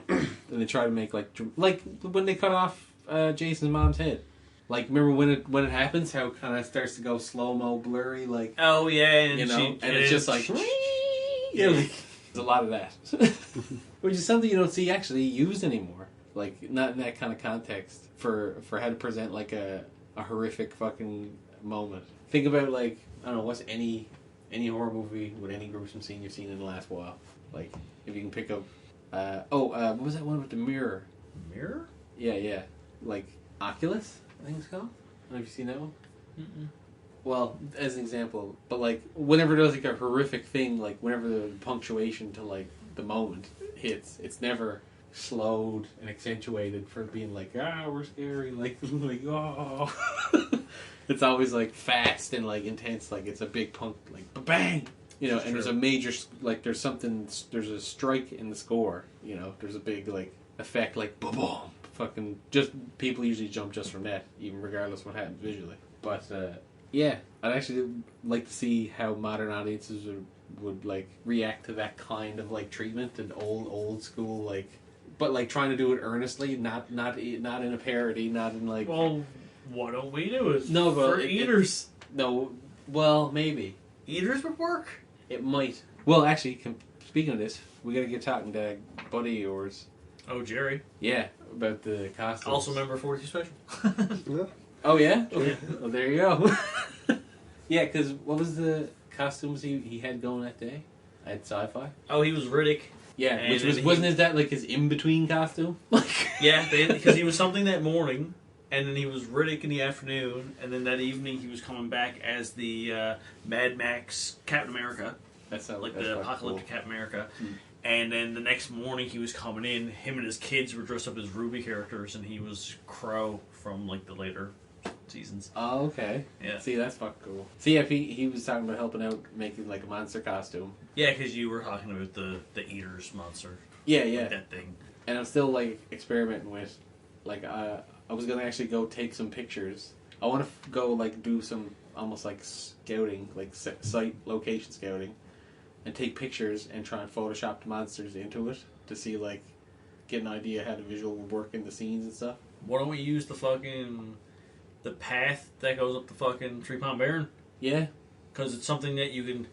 And they try to make like when they cut off Jason's mom's head. Like remember when it happens, how it kind of starts to go slow mo, blurry, like oh yeah, and and it's just like yeah, like there's a lot of that, which is something you don't see actually used anymore. Like not in that kind of context for how to present like a horrific fucking moment. Think about like I don't know what's any horror movie with any gruesome scene you've seen in the last while. Like if you can pick up. What was that one with the mirror? Mirror? Yeah. Like Oculus, I think it's called. Have you seen that one? Mm-mm. Well, as an example, but like whenever there's like a horrific thing, like whenever the punctuation to like the moment hits, it's never slowed and accentuated for being like we're scary, like oh. It's always like fast and like intense, like it's a big punk, like bang. And there's a major, like, there's a strike in the score, there's a big, like, effect, like, boom, fucking, just, people usually jump just from that, even regardless of what happens visually. But, yeah, I'd actually like to see how modern audiences would like, react to that kind of, like, treatment, and old school, like, but, like, trying to do it earnestly, not in a parody, not in, like... Well, why don't we do it? No, but... For Eaters. No, well, maybe. Eaters would work? It might. Well, actually, speaking of this, we gotta get talking to a buddy of yours. Oh, Jerry. Yeah, about the costumes. Also member 42 Special. Yeah. Oh, yeah? Yeah. Well, there you go. Yeah, because what was the costumes he had going that day at Sci-Fi? Oh, he was Riddick. Yeah, which wasn't that like his in-between costume? Yeah, because he was something that morning, and then he was Riddick in the afternoon, and then that evening he was coming back as the Mad Max Captain America. That's the apocalyptic cool. Captain America. Hmm. And then the next morning he was coming in, him and his kids were dressed up as Ruby characters, and he was Crow from like the later seasons. Oh, okay. Yeah. See, that's fucking cool. See, if he was talking about helping out making like a monster costume. Yeah, because you were talking about the Eaters monster. Yeah. Like that thing. And I'm still like experimenting with, like, I was gonna actually go take some pictures I want to go like do some almost like scouting, like site location scouting, and take pictures and try and Photoshop the monsters into it to see like get an idea how the visual will work in the scenes and stuff. Why don't we use the path that goes up the fucking 3 Pound Baron? Yeah, because it's something that you can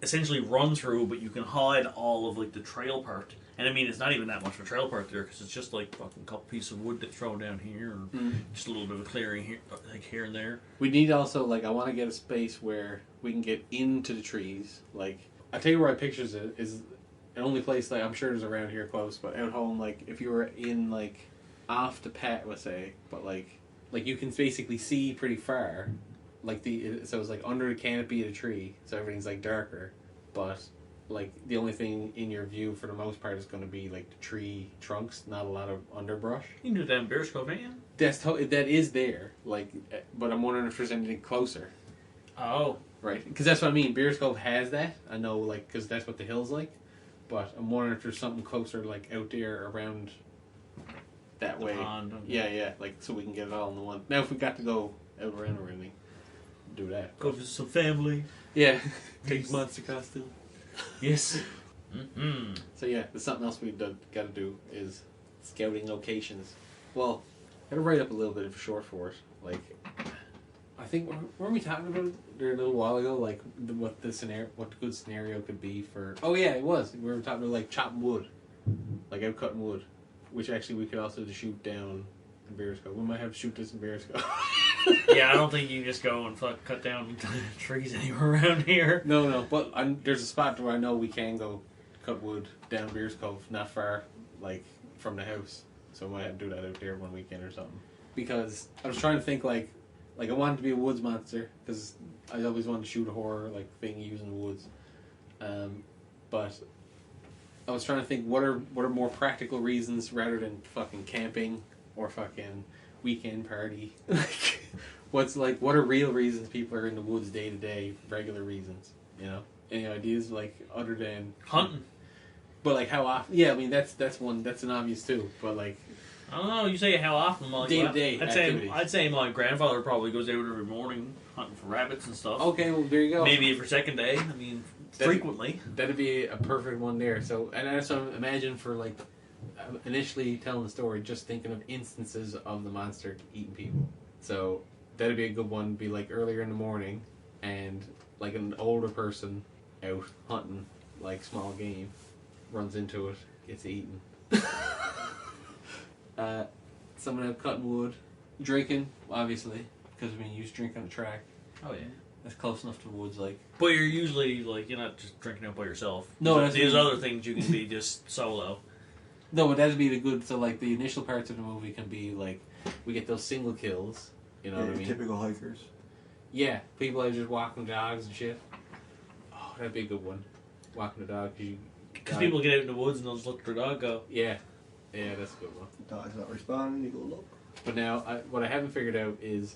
essentially run through, but you can hide all of like the trail part. And I mean, it's not even that much of a trail part there, because it's just like fucking couple pieces of wood that's thrown down here, and just a little bit of a clearing here, like here and there. we need also like I want to get a space where we can get into the trees. Like I tell you where I pictures it is the only place like I'm sure there's around here close, but out home, like if you were in like off the path, let's say, but like you can basically see pretty far. Like so it's like under the canopy of the tree, so everything's like darker, but like the only thing in your view for the most part is going to be like the tree trunks, not a lot of underbrush. You can do that in Bear's Cove, can't you? That is there, like, but I'm wondering if there's anything closer. Oh, Right, because that's what I mean. Bear's Cove has that. I know, like, because that's what the hill's like. But I'm wondering if there's something closer, like out there around that way. Pond. Yeah, like so we can get it all in the one. Now, if we got to go out around or anything, do that. Go visit some family. Yeah, take monster costume. Yes. Mm-hmm. So yeah, there's something else we've got to do is scouting locations. Well, I gotta write up a little bit of a short for it. Like, I think weren't we talking about it there a little while ago? Like what the good scenario could be for. Oh yeah, it was. We were talking about like chopping wood, like out cutting wood, which actually we could also just shoot down in Bear's Cove. We might have to shoot this in Bear's Cove. Yeah, I don't think you can just go and cut down trees anywhere around here. No, but there's a spot where I know we can go cut wood down Bear's Cove, not far, like, from the house. So we might have to do that out there one weekend or something. Because I was trying to think, like I wanted to be a woods monster, because I always wanted to shoot a horror, like, thing using the woods. But I was trying to think, what are more practical reasons rather than fucking camping or fucking weekend party? What are real reasons people are in the woods day to day, regular reasons, you know? Any ideas, like, other than Hunting. But like how often? Yeah, I mean that's one that's an obvious too. But like I don't know. You say how often? Like, day-to-day activities. I'd say my grandfather probably goes out every morning hunting for rabbits and stuff. Okay, well there you go. Maybe every second day. I mean, frequently. That'd be a perfect one there. So, and that's what I imagine for like initially telling the story, just thinking of instances of the monster eating people. So that'd be a good one. Be like earlier in the morning, and like an older person out hunting like small game. Runs into it, gets eaten. Someone out cutting wood, drinking, obviously, because I mean you just drink on the track. Oh yeah, that's close enough to the woods, like. But you're usually like you're not just drinking out by yourself. No, there's other things you can be just solo. No, but that'd be the good. So like the initial parts of the movie can be like we get those single kills. You know what I mean? Typical hikers. Yeah, people are just walking dogs and shit. Oh, that'd be a good one. Walking the dog because people get out in the woods and they'll just let their dog go. Yeah, that's a good one. Dog's not responding, you go look. But now, what I haven't figured out is,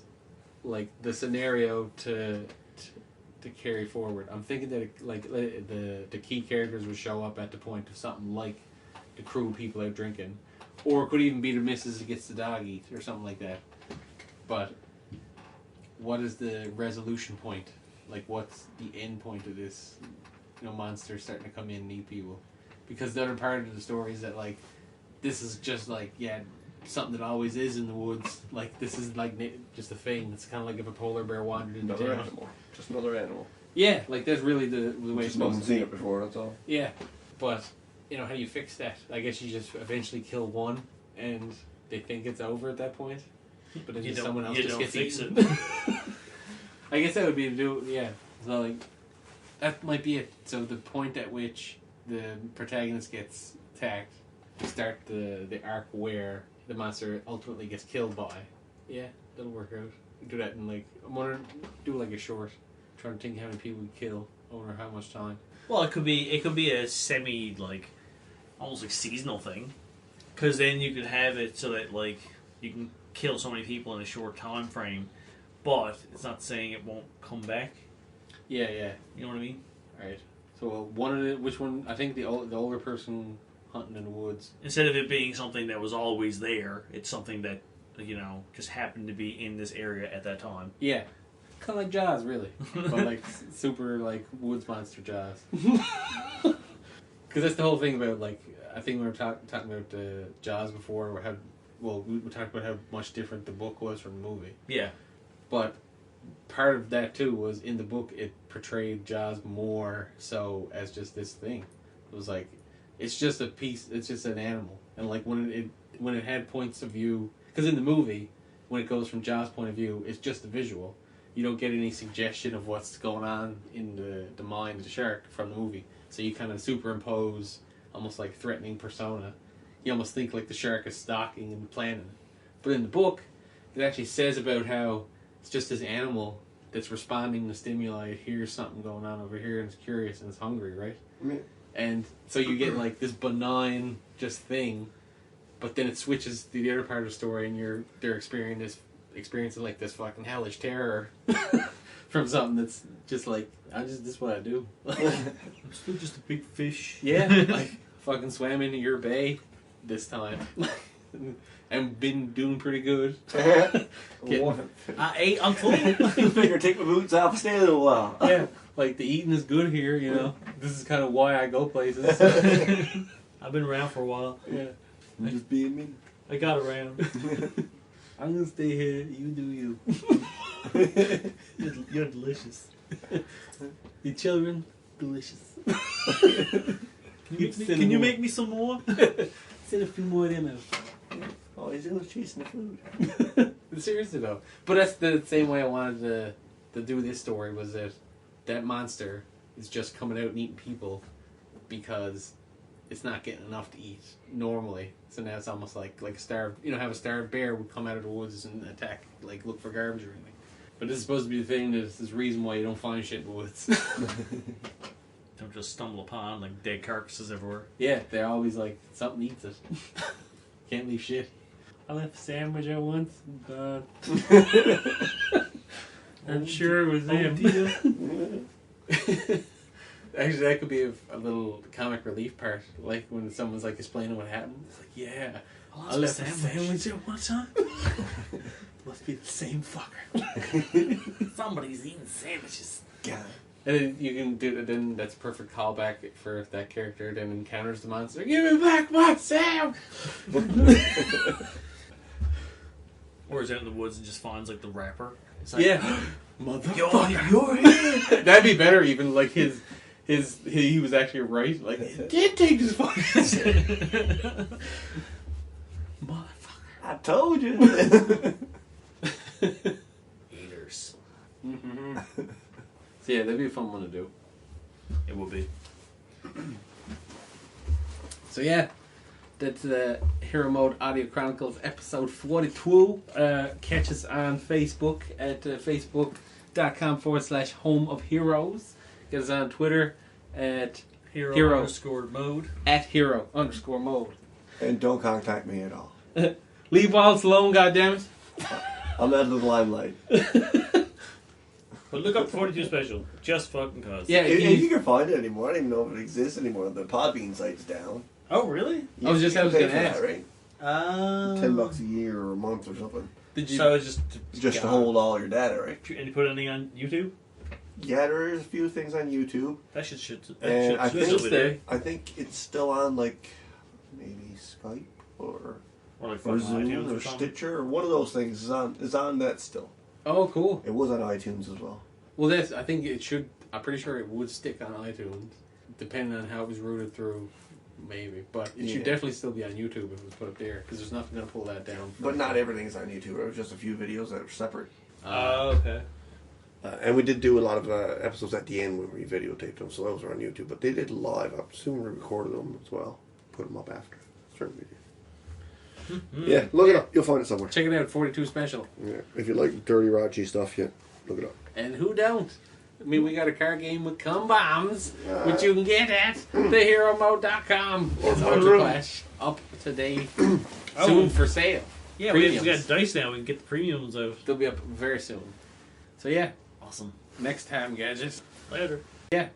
like, the scenario to carry forward. I'm thinking that the key characters would show up at the point of something like the crew of people out drinking, or it could even be the missus that gets the dog eat or something like that. But what is the resolution point? Like, what's the end point of this? Monsters starting to come in and eat people, because the other part of the story is that like this is just like something that always is in the woods. Like this is like just a thing. It's kind of like if a polar bear wandered into another town. animal, just another animal. Yeah, like that's really the way it's no supposed one's to be. seen it before. That's all. Yeah, but how do you fix that? I guess you just eventually kill one, and they think it's over at that point. But then someone else just gets eaten. I guess that would be to do. Yeah, so like. That might be it. So the point at which the protagonist gets attacked to start the arc where the monster ultimately gets killed by. Yeah, that'll work out. Do that in like I'm wondering, do like a short. Trying to think how many people we kill over how much time. Well, it could be a semi like almost like seasonal thing, because then you could have it so that like you can kill so many people in a short time frame, but it's not saying it won't come back. Yeah. You know what I mean? Alright. So which one? I think the older person hunting in the woods. Instead of it being something that was always there, it's something that you know, just happened to be in this area at that time. Yeah. Kind of like Jaws, really. But like super like woods monster Jaws. Because that's the whole thing about like, I think we were talking about Jaws before, how, well, we talked about how much different the book was from the movie. Yeah. But part of that too was in the book it portrayed Jaws more so as just this thing. It was like, it's just a piece, it's just an animal. And like when it had points of view, because in the movie, when it goes from Jaws' point of view, it's just a visual. You don't get any suggestion of what's going on in the mind of the shark from the movie. So you kind of superimpose almost like threatening persona. You almost think like the shark is stalking and planning. But in the book, it actually says about how it's just this animal that's responding to stimuli. It hears something going on over here and it's curious and it's hungry, right? Yeah. And so you get like this benign just thing, but then it switches to the other part of the story and they're experiencing like this fucking hellish terror from something that's just like, this is what I do. I'm still just a big fish. Yeah, like fucking swam into your bay this time. And been doing pretty good. I ate until Figure take my boots off and stay a little while. Yeah, like the eating is good here, you know. This is kind of why I go places. I've been around for a while. Yeah. I'm just being me. I got around. I'm gonna stay here, you do you. You're delicious. The children, delicious. Can you make me some more? Send a few more of them out. Oh, he's always chasing the food. Seriously though. But that's the same way I wanted to do this story, was that monster is just coming out and eating people because it's not getting enough to eat normally. So now it's almost like a starved, how a starved bear would come out of the woods and attack, like look for garbage or anything. But this is supposed to be the thing, that's this reason why you don't find shit in the woods. Don't just stumble upon like dead carcasses everywhere. Yeah, they're always like, something eats it. Can't leave shit. I left a sandwich out once. I'm sure it was him. Actually, that could be a little comic relief part. Like when someone's like explaining what happened. It's like, yeah, I left a sandwich out one time. Must be the same fucker. Somebody's eating sandwiches. God. And then you can do. Then that's a perfect callback for if that character then encounters the monster. Give me back my Sam. Or is out in the woods and just finds like the rapper. It's like, Yeah, motherfucker. You're here. That'd be better. Even like he was actually right. Like, it did take his fucking motherfucker. I told you. Eaters. Mm-hmm. So yeah, that'd be a fun one to do. It will be. So yeah, that's the Hero Mode Audio Chronicles episode 42. Catch us on Facebook at facebook.com/Home of Heroes. Get us on Twitter at Hero_mode. at Hero_mode. And don't contact me at all. Leave Wallace alone, goddammit. I'm out of the limelight. But look up 42 Special. Just fucking cause. Yeah, If you can find it anymore, I don't even know if it exists anymore. The Podbean site's down. Oh, really? I was You going pay to for that, ask. right? $10 a year or a month or something. Did you? So it's just To hold all your data, right? And you put anything on YouTube? Yeah, there is a few things on YouTube. That should And I still be there. think it's still on, like, maybe Skype or Or like fucking Zoom iTunes or or something. Stitcher or one of those things is on that still. Oh, cool. It was on iTunes as well. Well, I think it should. I'm pretty sure it would stick on iTunes, depending on how it was routed through. Maybe, but it should definitely still be on YouTube if it was put up there, because there's nothing going to pull that down. But not everything's on YouTube. It was just a few videos that were separate. Okay. And we did do a lot of episodes at the end when we videotaped them, so those were on YouTube. But they did live. I assume we recorded them as well. Put them up after. Certain videos. Yeah, look it up. You'll find it somewhere. Check it out, 42 Special. Yeah, if you like dirty, raunchy stuff, yeah, look it up. And who don't? I mean, we got a card game with cum bombs, which you can get at theheromode.com. It's Ultra Clash up today, soon for sale. Yeah, Premiums. we got dice now. We can get the premiums out. They'll be up very soon. So yeah, Awesome. next time, gadgets. Later. Yeah.